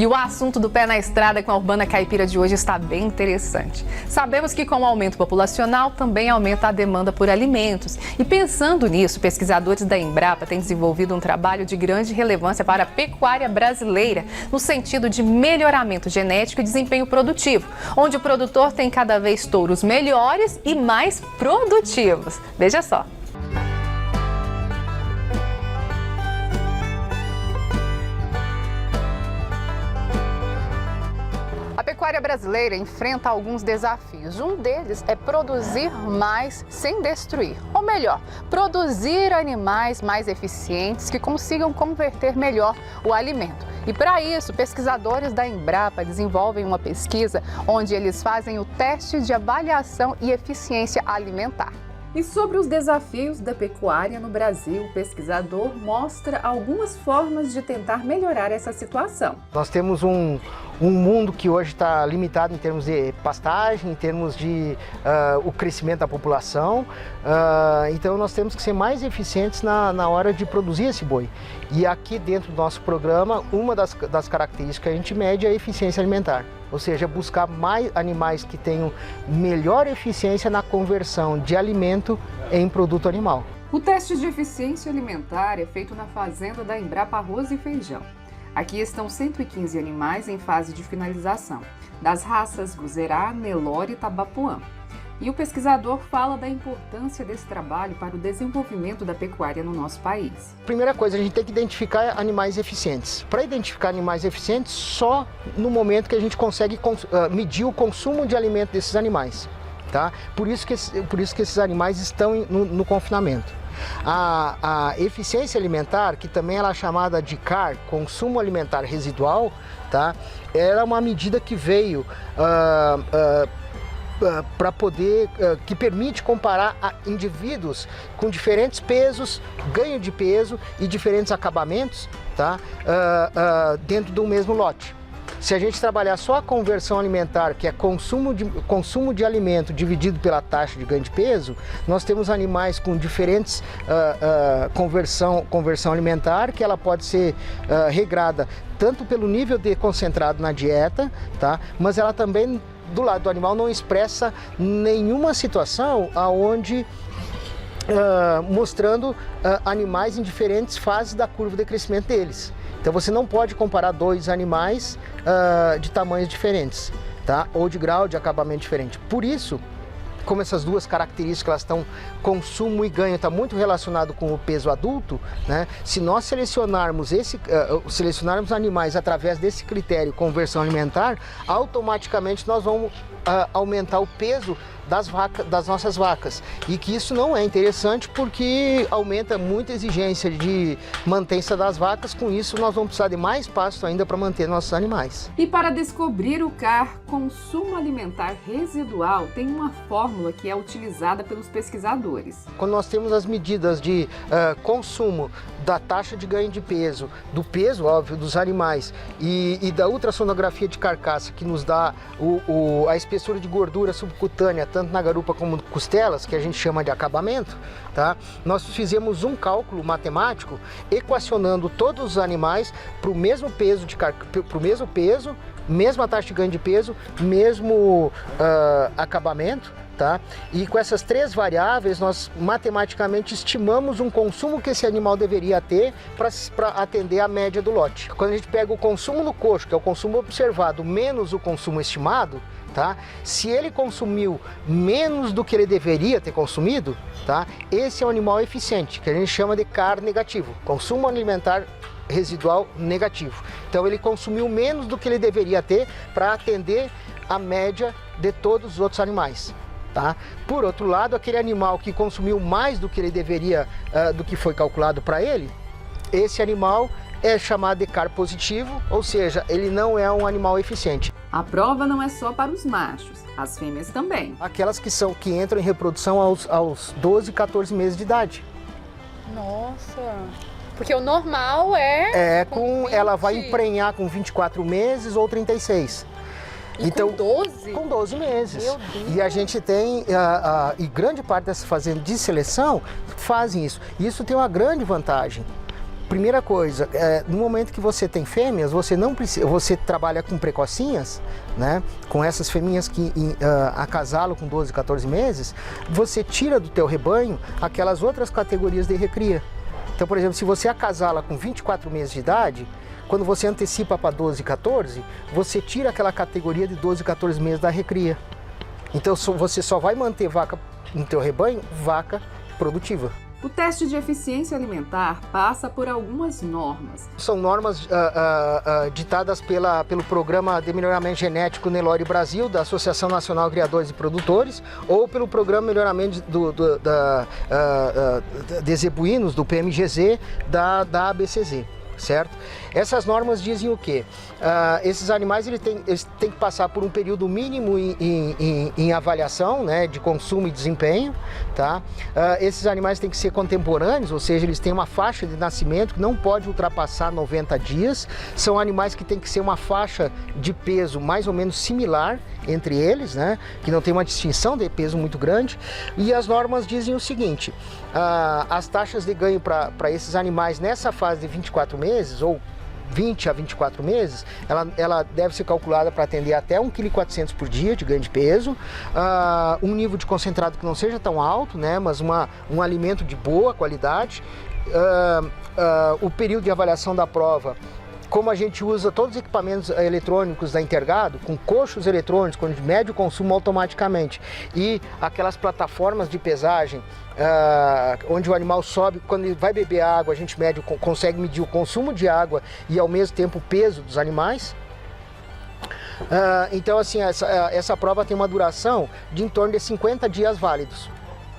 E o assunto do Pé na Estrada com a Urbana Caipira de hoje está bem interessante. Sabemos que com o aumento populacional também aumenta a demanda por alimentos. E pensando nisso, pesquisadores da Embrapa têm desenvolvido um trabalho de grande relevância para a pecuária brasileira, no sentido de melhoramento genético e desempenho produtivo, onde o produtor tem cada vez touros melhores e mais produtivos. Veja só. A pecuária brasileira enfrenta alguns desafios. Um deles é produzir mais sem destruir. Ou melhor, produzir animais mais eficientes que consigam converter melhor o alimento. E para isso, pesquisadores da Embrapa desenvolvem uma pesquisa onde eles fazem o teste de avaliação e eficiência alimentar. E sobre os desafios da pecuária no Brasil, o pesquisador mostra algumas formas de tentar melhorar essa situação. Nós temos um mundo que hoje está limitado em termos de pastagem, em termos de o crescimento da população, então nós temos que ser mais eficientes na hora de produzir esse boi. E aqui dentro do nosso programa, uma das características que a gente mede é a eficiência alimentar. Ou seja, buscar mais animais que tenham melhor eficiência na conversão de alimento em produto animal. O teste de eficiência alimentar é feito na fazenda da Embrapa Arroz e Feijão. Aqui estão 115 animais em fase de finalização, das raças Guzerá, Nelore e Tabapuã. E o pesquisador fala da importância desse trabalho para o desenvolvimento da pecuária no nosso país. Primeira coisa, a gente tem que identificar animais eficientes. Para identificar animais eficientes, só no momento que a gente consegue medir o consumo de alimento desses animais. Tá? Por isso que esses animais estão no confinamento. A eficiência alimentar, que também ela é chamada de CAR, consumo alimentar residual, tá? Era uma medida que veio para poder, que permite comparar indivíduos com diferentes pesos, ganho de peso e diferentes acabamentos, tá? Dentro do mesmo lote. Se a gente trabalhar só a conversão alimentar, que é consumo de alimento dividido pela taxa de ganho de peso, nós temos animais com diferentes conversão alimentar, que ela pode ser regrada tanto pelo nível de concentrado na dieta, tá? Mas ela também, do lado do animal, não expressa nenhuma situação aonde mostrando animais em diferentes fases da curva de crescimento deles. Então você não pode comparar dois animais de tamanhos diferentes, tá? Ou de grau de acabamento diferente. Por isso, como essas duas características elas estão, consumo e ganho está muito relacionado com o peso adulto, né? Se nós selecionarmos animais através desse critério conversão alimentar, automaticamente nós vamos aumentar o peso das nossas vacas, e que isso não é interessante porque aumenta muita exigência de mantença das vacas. Com isso nós vamos precisar de mais pasto ainda para manter nossos animais. E para descobrir o CAR, consumo alimentar residual, tem uma fórmula que é utilizada pelos pesquisadores. Quando nós temos as medidas de consumo da taxa de ganho de peso, do peso óbvio dos animais e da ultrassonografia de carcaça, que nos dá a espessura de gordura subcutânea tanto na garupa como costelas, que a gente chama de acabamento, tá? Nós fizemos um cálculo matemático equacionando todos os animais para o mesmo peso, mesma taxa de ganho de peso, mesmo acabamento, tá? E com essas três variáveis nós matematicamente estimamos um consumo que esse animal deveria ter para atender a média do lote. Quando a gente pega o consumo no coxo, que é o consumo observado, menos o consumo estimado, tá? Se ele consumiu menos do que ele deveria ter consumido, tá? Esse é um animal eficiente, que a gente chama de CAR negativo, consumo alimentar residual negativo. Então ele consumiu menos do que ele deveria ter para atender a média de todos os outros animais. Tá? Por outro lado, aquele animal que consumiu mais do que ele deveria, do que foi calculado para ele, esse animal é chamado de CAR positivo, ou seja, ele não é um animal eficiente. A prova não é só para os machos, as fêmeas também. Aquelas que entram em reprodução aos 12, 14 meses de idade. Nossa! Porque o normal ela vai emprenhar com 24 meses ou 36. Então, com 12? Com 12 meses. Meu Deus. E a gente tem, e grande parte dessas fazendas de seleção fazem isso. E isso tem uma grande vantagem. primeira coisa, no momento que você tem fêmeas, você não precisa, você trabalha com precocinhas, né? Com essas fêmeas que acasalam com 12, 14 meses, você tira do teu rebanho aquelas outras categorias de recria. Então, por exemplo, se você acasala com 24 meses de idade, quando você antecipa para 12, 14, você tira aquela categoria de 12, 14 meses da recria. Então, você só vai manter vaca no teu rebanho, vaca produtiva. O teste de eficiência alimentar passa por algumas normas. São normas ditadas pelo Programa de Melhoramento Genético Nelore Brasil, da Associação Nacional de Criadores e Produtores, ou pelo Programa de Melhoramento de Zebuínos, do PMGZ, da ABCZ. Certo? Essas normas dizem o quê? Esses animais eles têm que passar por um período mínimo em avaliação, né, de consumo e desempenho. Tá? Esses animais têm que ser contemporâneos, ou seja, eles têm uma faixa de nascimento que não pode ultrapassar 90 dias. São animais que têm que ser uma faixa de peso mais ou menos similar entre eles, né, que não tem uma distinção de peso muito grande. E as normas dizem o seguinte: as taxas de ganho para esses animais nessa fase de 24 meses, ou 20 a 24 meses, ela deve ser calculada para atender até 1,4 kg por dia de ganho de peso, um nível de concentrado que não seja tão alto, né, mas um alimento de boa qualidade, o período de avaliação da prova. Como a gente usa todos os equipamentos eletrônicos da Intergado, com coxos eletrônicos, com médio consumo automaticamente, e aquelas plataformas de pesagem, onde o animal sobe, quando ele vai beber água, a gente consegue medir o consumo de água e ao mesmo tempo o peso dos animais. Então, assim, essa prova tem uma duração de em torno de 50 dias válidos.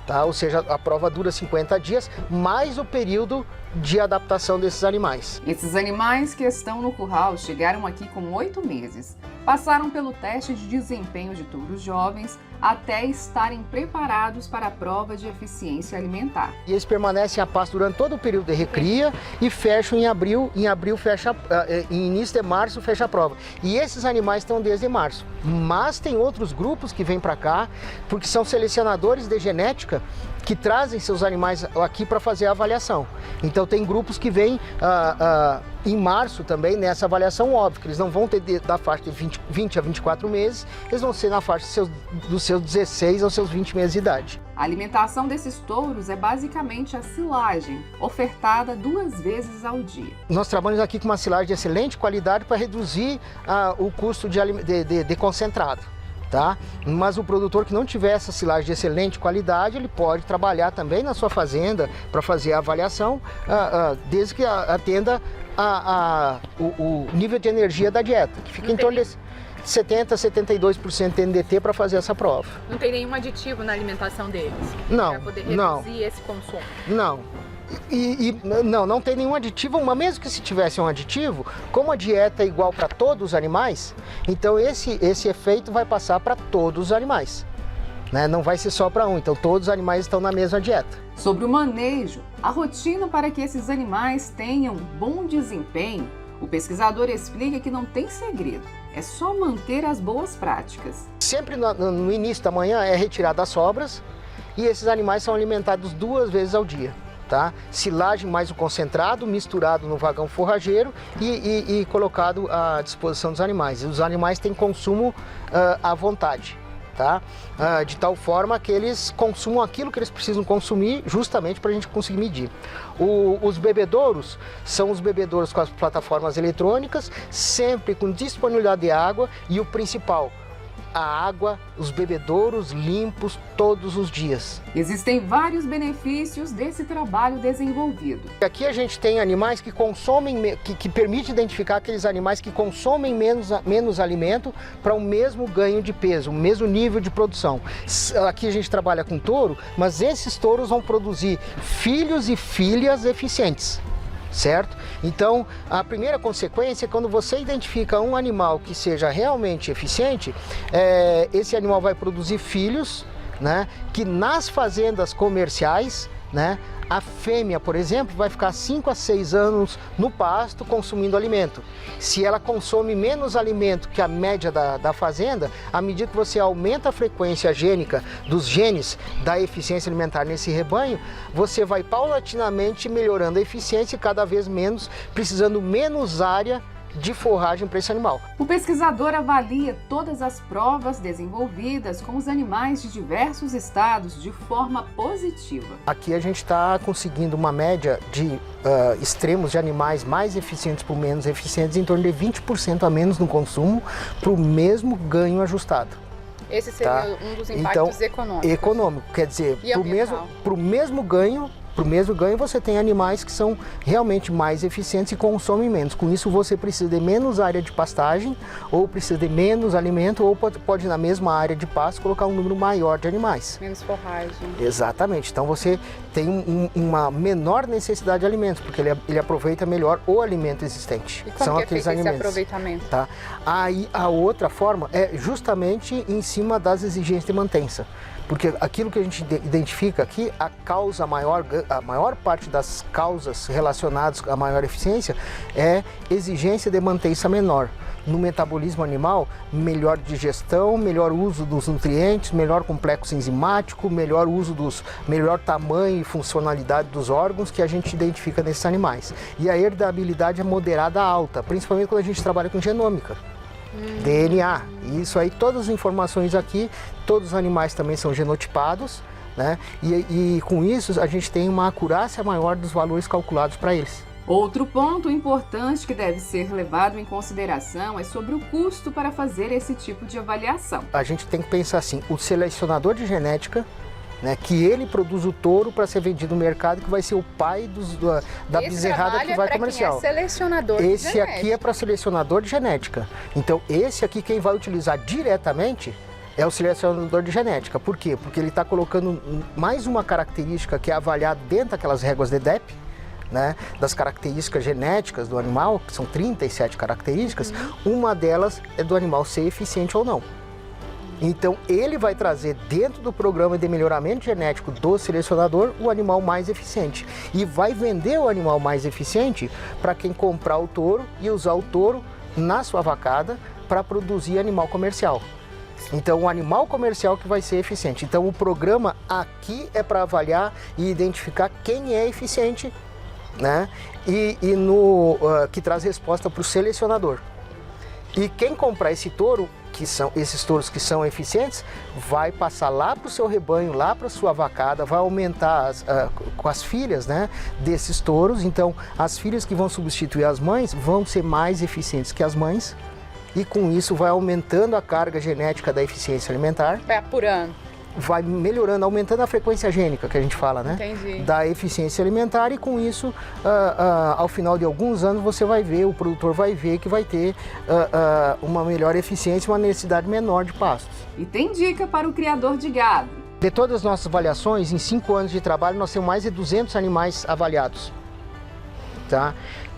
Tá? Ou seja, a prova dura 50 dias, mais o período de adaptação desses animais. Esses animais que estão no curral chegaram aqui com 8 meses. Passaram pelo teste de desempenho de touros jovens até estarem preparados para a prova de eficiência alimentar. E eles permanecem a pasto durante todo o período de recria e fecham em abril. Em início de março fecha a prova. E esses animais estão desde março. Mas tem outros grupos que vêm para cá, porque são selecionadores de genética que trazem seus animais aqui para fazer a avaliação. Então tem grupos que vêm em março também nessa avaliação, óbvio que eles não vão ter da faixa de 20 a 24 meses, eles vão ser na faixa dos seus 16 aos seus 20 meses de idade. A alimentação desses touros é basicamente a silagem, ofertada 2 vezes ao dia. Nós trabalhamos aqui com uma silagem de excelente qualidade para reduzir o custo de concentrado. Tá? Mas o produtor que não tiver essa silagem de excelente qualidade, ele pode trabalhar também na sua fazenda para fazer a avaliação, desde que atenda o nível de energia da dieta, que fica em torno de 70% a 72% de NDT para fazer essa prova. Não tem nenhum aditivo na alimentação deles? Não, para poder reduzir esse consumo? Não. Não tem nenhum aditivo, mas mesmo que se tivesse um aditivo, como a dieta é igual para todos os animais, então esse efeito vai passar para todos os animais, né? Não vai ser só para um, então todos os animais estão na mesma dieta. Sobre o manejo, a rotina para que esses animais tenham bom desempenho, o pesquisador explica que não tem segredo, é só manter as boas práticas. Sempre no início da manhã é retirada as sobras e esses animais são alimentados 2 vezes ao dia. Tá? Silagem mais o concentrado, misturado no vagão forrageiro e colocado à disposição dos animais. E os animais têm consumo à vontade, tá? De tal forma que eles consumam aquilo que eles precisam consumir justamente para a gente conseguir medir. Os bebedouros são os bebedouros com as plataformas eletrônicas, sempre com disponibilidade de água e o principal, a água, os bebedouros limpos todos os dias. Existem vários benefícios desse trabalho desenvolvido. Aqui a gente tem animais que consomem, que permite identificar aqueles animais que consomem menos alimento para o mesmo ganho de peso, o mesmo nível de produção. Aqui a gente trabalha com touro, mas esses touros vão produzir filhos e filhas eficientes. Certo? Então, a primeira consequência é quando você identifica um animal que seja realmente eficiente, esse animal vai produzir filhos, né, que nas fazendas comerciais, né, A fêmea, por exemplo, vai ficar 5 a 6 anos no pasto consumindo alimento. Se ela consome menos alimento que a média da fazenda, à medida que você aumenta a frequência gênica dos genes da eficiência alimentar nesse rebanho, você vai paulatinamente melhorando a eficiência e cada vez menos, precisando menos área de forragem para esse animal. O pesquisador avalia todas as provas desenvolvidas com os animais de diversos estados de forma positiva. Aqui a gente está conseguindo uma média de extremos de animais mais eficientes por menos eficientes, em torno de 20% a menos no consumo, para o mesmo ganho ajustado. Esse seria um dos impactos econômicos. Econômico, quer dizer, para o mesmo ganho, você tem animais que são realmente mais eficientes e consomem menos. Com isso, você precisa de menos área de pastagem, ou precisa de menos alimento, ou pode na mesma área de pasto, colocar um número maior de animais. Menos forragem. Exatamente. Então, você tem uma menor necessidade de alimentos, porque ele aproveita melhor o alimento existente. E como que é feito esse aproveitamento? Tá? Aí, a outra forma é justamente em cima das exigências de mantença. Porque aquilo que a gente identifica aqui, a maior parte das causas relacionadas à maior eficiência é exigência de mantença menor. No metabolismo animal, melhor digestão, melhor uso dos nutrientes, melhor complexo enzimático, melhor tamanho e funcionalidade dos órgãos que a gente identifica nesses animais. E a herdabilidade é moderada a alta, principalmente quando a gente trabalha com genômica. DNA, isso aí, todas as informações aqui, todos os animais também são genotipados, né? E com isso a gente tem uma acurácia maior dos valores calculados para eles. Outro ponto importante que deve ser levado em consideração é sobre o custo para fazer esse tipo de avaliação. A gente tem que pensar assim, o selecionador de genética, né, que ele produz o touro para ser vendido no mercado, que vai ser o pai da bezerrada que vai comercial. Esse é selecionador de genética. Esse aqui é para selecionador de genética. Então, esse aqui quem vai utilizar diretamente é o selecionador de genética. Por quê? Porque ele está colocando mais uma característica que é avaliada dentro daquelas réguas de DEP, né, das características genéticas do animal, que são 37 características, uma delas é do animal ser eficiente ou não. Então, ele vai trazer dentro do programa de melhoramento genético do selecionador o animal mais eficiente. E vai vender o animal mais eficiente para quem comprar o touro e usar o touro na sua vacada para produzir animal comercial. Então, o animal comercial que vai ser eficiente. Então, o programa aqui é para avaliar e identificar quem é eficiente, né? Que traz resposta para o selecionador. E quem comprar esse touro, que são esses touros que são eficientes, vai passar lá para o seu rebanho, lá para a sua vacada, vai aumentar com as filhas, né, desses touros. Então, as filhas que vão substituir as mães vão ser mais eficientes que as mães, e com isso vai aumentando a carga genética da eficiência alimentar. Vai apurando. Vai melhorando, aumentando a frequência gênica, que a gente fala, né? Entendi. Da eficiência alimentar, e com isso, ao final de alguns anos, você vai ver, o produtor vai ver que vai ter uma melhor eficiência e uma necessidade menor de pastos. E tem dica para o criador de gado. De todas as nossas avaliações, em 5 anos de trabalho, nós temos mais de 200 animais avaliados. Tá?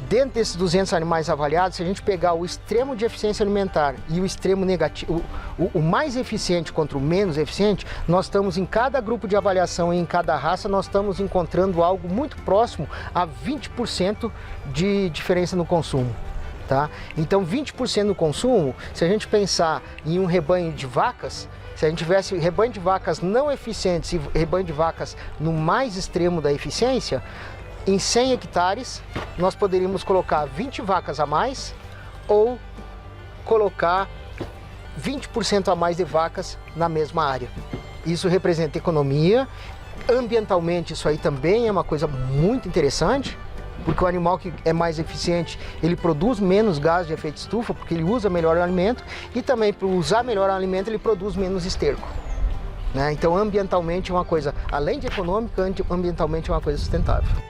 Dentro desses 200 animais avaliados, se a gente pegar o extremo de eficiência alimentar e o extremo negativo, o mais eficiente contra o menos eficiente, nós estamos em cada grupo de avaliação e em cada raça, nós estamos encontrando algo muito próximo a 20% de diferença no consumo. Tá? Então, 20% no consumo, se a gente pensar em um rebanho de vacas, se a gente tivesse rebanho de vacas não eficientes e rebanho de vacas no mais extremo da eficiência, em 100 hectares, nós poderíamos colocar 20 vacas a mais ou colocar 20% a mais de vacas na mesma área. Isso representa economia. Ambientalmente, isso aí também é uma coisa muito interessante, porque o animal que é mais eficiente, ele produz menos gás de efeito estufa, porque ele usa melhor o alimento, e também, por usar melhor o alimento, ele produz menos esterco. Né? Então, ambientalmente é uma coisa, além de econômica, ambientalmente é uma coisa sustentável.